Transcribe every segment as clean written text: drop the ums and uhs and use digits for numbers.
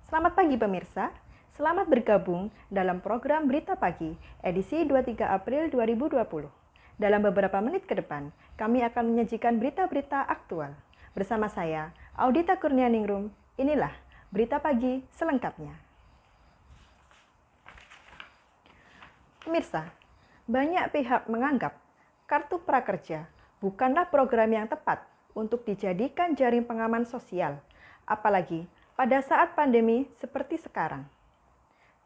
Selamat pagi pemirsa, selamat bergabung dalam program Berita Pagi, edisi 23 April 2020. Dalam beberapa menit ke depan, kami akan menyajikan berita-berita aktual. Bersama saya, Audita Kurnianingrum, inilah Berita Pagi selengkapnya. Pemirsa, banyak pihak menganggap Kartu Prakerja bukanlah program yang tepat untuk dijadikan jaring pengaman sosial, apalagi pada saat pandemi seperti sekarang.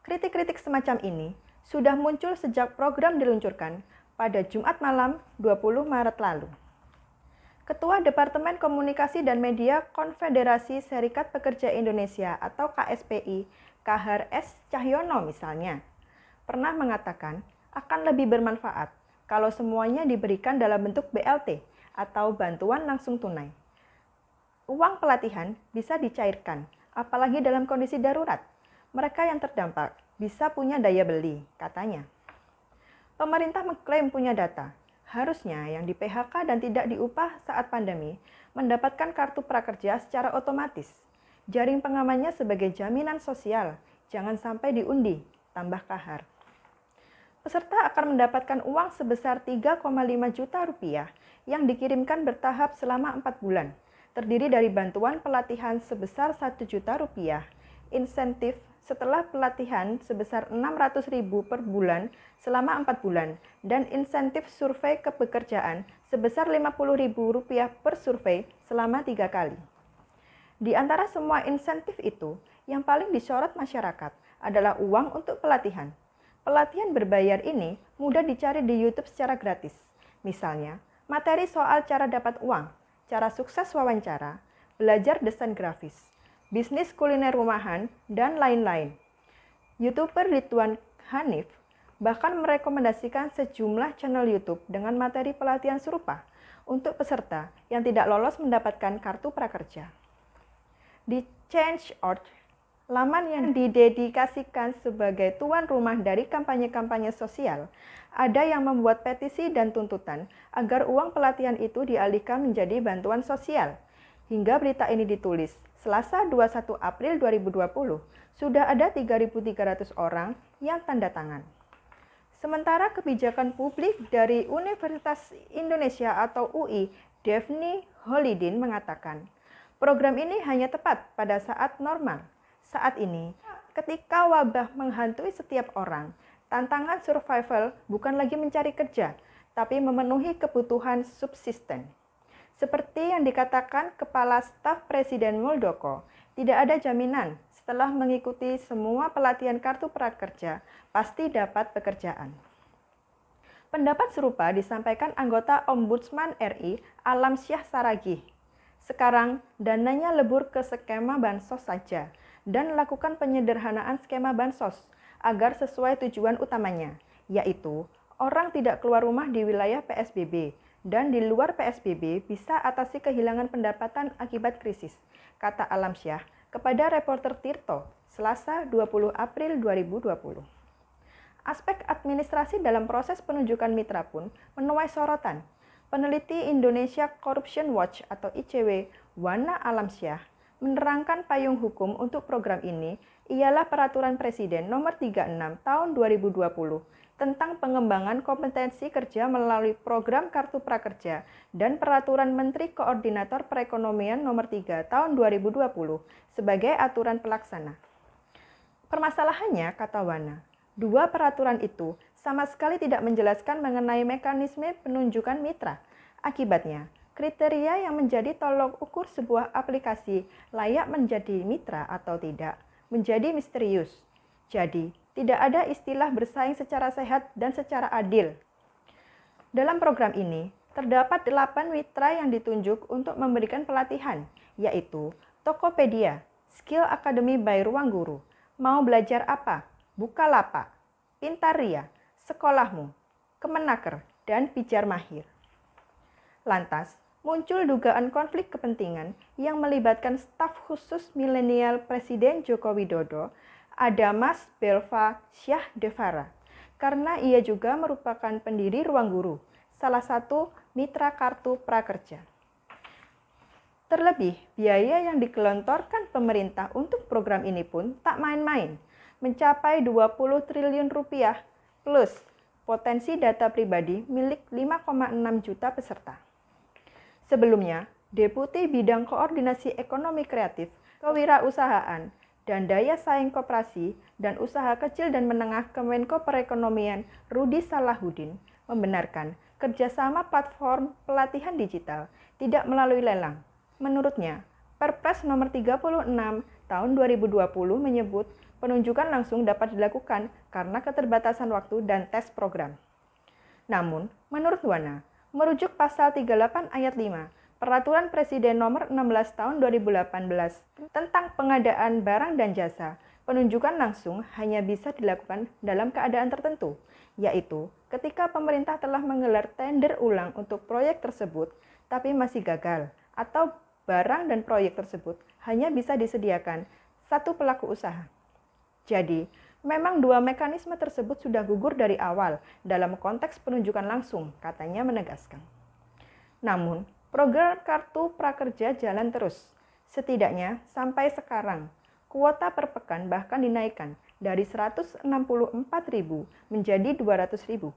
Kritik-kritik semacam ini sudah muncul sejak program diluncurkan pada Jumat malam 20 Maret lalu. Ketua Departemen Komunikasi dan Media Konfederasi Serikat Pekerja Indonesia atau KSPI, Kahar S. Cahyono misalnya, pernah mengatakan akan lebih bermanfaat kalau semuanya diberikan dalam bentuk BLT atau bantuan langsung tunai. Uang pelatihan bisa dicairkan, apalagi dalam kondisi darurat. Mereka yang terdampak bisa punya daya beli, katanya. Pemerintah mengklaim punya data. Harusnya yang di PHK dan tidak diupah saat pandemi mendapatkan kartu prakerja secara otomatis. Jaring pengamannya sebagai jaminan sosial, jangan sampai diundi, tambah Kahar. Peserta akan mendapatkan uang sebesar 3,5 juta rupiah yang dikirimkan bertahap selama 4 bulan. Terdiri dari bantuan pelatihan sebesar 1 juta rupiah, insentif setelah pelatihan sebesar 600.000 per bulan selama 4 bulan, dan insentif survei kepekerjaan sebesar 50.000 rupiah per survei selama 3 kali. Di antara semua insentif itu, yang paling disorot masyarakat adalah uang untuk pelatihan. Pelatihan berbayar ini mudah dicari di YouTube secara gratis. Misalnya, materi soal cara dapat uang, cara sukses wawancara, belajar desain grafis, bisnis kuliner rumahan, dan lain-lain. YouTuber Ridwan Hanif bahkan merekomendasikan sejumlah channel YouTube dengan materi pelatihan serupa untuk peserta yang tidak lolos mendapatkan kartu prakerja. Di Change.org, laman yang didedikasikan sebagai tuan rumah dari kampanye-kampanye sosial, ada yang membuat petisi dan tuntutan agar uang pelatihan itu dialihkan menjadi bantuan sosial. Hingga berita ini ditulis, Selasa 21 April 2020, sudah ada 3.300 orang yang tanda tangan. Sementara kebijakan publik dari Universitas Indonesia atau UI, Daphne Holidin mengatakan, program ini hanya tepat pada saat normal. Saat ini, ketika wabah menghantui setiap orang, tantangan survival bukan lagi mencari kerja, tapi memenuhi kebutuhan subsisten. Seperti yang dikatakan Kepala Staf Presiden Muldoko, tidak ada jaminan setelah mengikuti semua pelatihan kartu prakerja, pasti dapat pekerjaan. Pendapat serupa disampaikan anggota Ombudsman RI, Alamsyah Saragih. Sekarang, dananya lebur ke skema bansos saja, dan lakukan penyederhanaan skema bansos agar sesuai tujuan utamanya, yaitu orang tidak keluar rumah di wilayah PSBB dan di luar PSBB bisa atasi kehilangan pendapatan akibat krisis, kata Alamsyah kepada reporter Tirto, Selasa 20 April 2020. Aspek administrasi dalam proses penunjukan mitra pun menuai sorotan. Peneliti Indonesia Corruption Watch atau ICW, Wana Alamsyah, menerangkan payung hukum untuk program ini ialah Peraturan Presiden Nomor 36 Tahun 2020 tentang pengembangan kompetensi kerja melalui program Kartu Prakerja dan Peraturan Menteri Koordinator Perekonomian Nomor 3 Tahun 2020 sebagai aturan pelaksana. Permasalahannya, kata Wana, dua peraturan itu sama sekali tidak menjelaskan mengenai mekanisme penunjukan mitra. Akibatnya, kriteria yang menjadi tolok ukur sebuah aplikasi layak menjadi mitra atau tidak menjadi misterius. Jadi, tidak ada istilah bersaing secara sehat dan secara adil. Dalam program ini, terdapat 8 mitra yang ditunjuk untuk memberikan pelatihan, yaitu Tokopedia, Skill Academy by Ruang Guru, Mau Belajar Apa, Bukalapak, Pintaria, Sekolahmu, Kemenaker, dan Pijar Mahir. Lantas, muncul dugaan konflik kepentingan yang melibatkan staf khusus milenial Presiden Joko Widodo, ada Mas Belva Syah Devara, karena ia juga merupakan pendiri Ruang Guru, salah satu mitra kartu prakerja. Terlebih, biaya yang digelontorkan pemerintah untuk program ini pun tak main-main, mencapai 20 triliun rupiah plus potensi data pribadi milik 5,6 juta peserta. Sebelumnya, Deputi Bidang Koordinasi Ekonomi Kreatif, Kewirausahaan, dan Daya Saing Koperasi dan Usaha Kecil dan Menengah Kemenko Perekonomian Rudi Salahuddin membenarkan kerjasama platform pelatihan digital tidak melalui lelang. Menurutnya, Perpres nomor 36 tahun 2020 menyebut penunjukan langsung dapat dilakukan karena keterbatasan waktu dan tes program. Namun, menurut Wana, merujuk pasal 38 ayat 5 Peraturan Presiden nomor 16 tahun 2018 tentang pengadaan barang dan jasa, penunjukan langsung hanya bisa dilakukan dalam keadaan tertentu, yaitu ketika pemerintah telah menggelar tender ulang untuk proyek tersebut tapi masih gagal, atau barang dan proyek tersebut hanya bisa disediakan satu pelaku usaha. Jadi, memang dua mekanisme tersebut sudah gugur dari awal dalam konteks penunjukan langsung, katanya menegaskan. Namun, program Kartu Prakerja jalan terus. Setidaknya sampai sekarang, kuota per pekan bahkan dinaikkan dari 164.000 menjadi 200.000.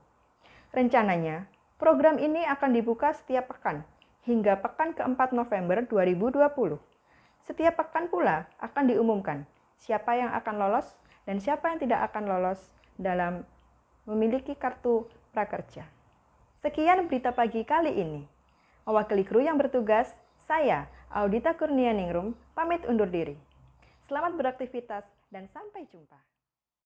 Rencananya, program ini akan dibuka setiap pekan hingga pekan ke-4 November 2020. Setiap pekan pula akan diumumkan siapa yang akan lolos dan siapa yang tidak akan lolos dalam memiliki kartu prakerja. Sekian berita pagi kali ini. Mewakili kru yang bertugas, saya, Audita Kurnianingrum, pamit undur diri. Selamat beraktivitas dan sampai jumpa.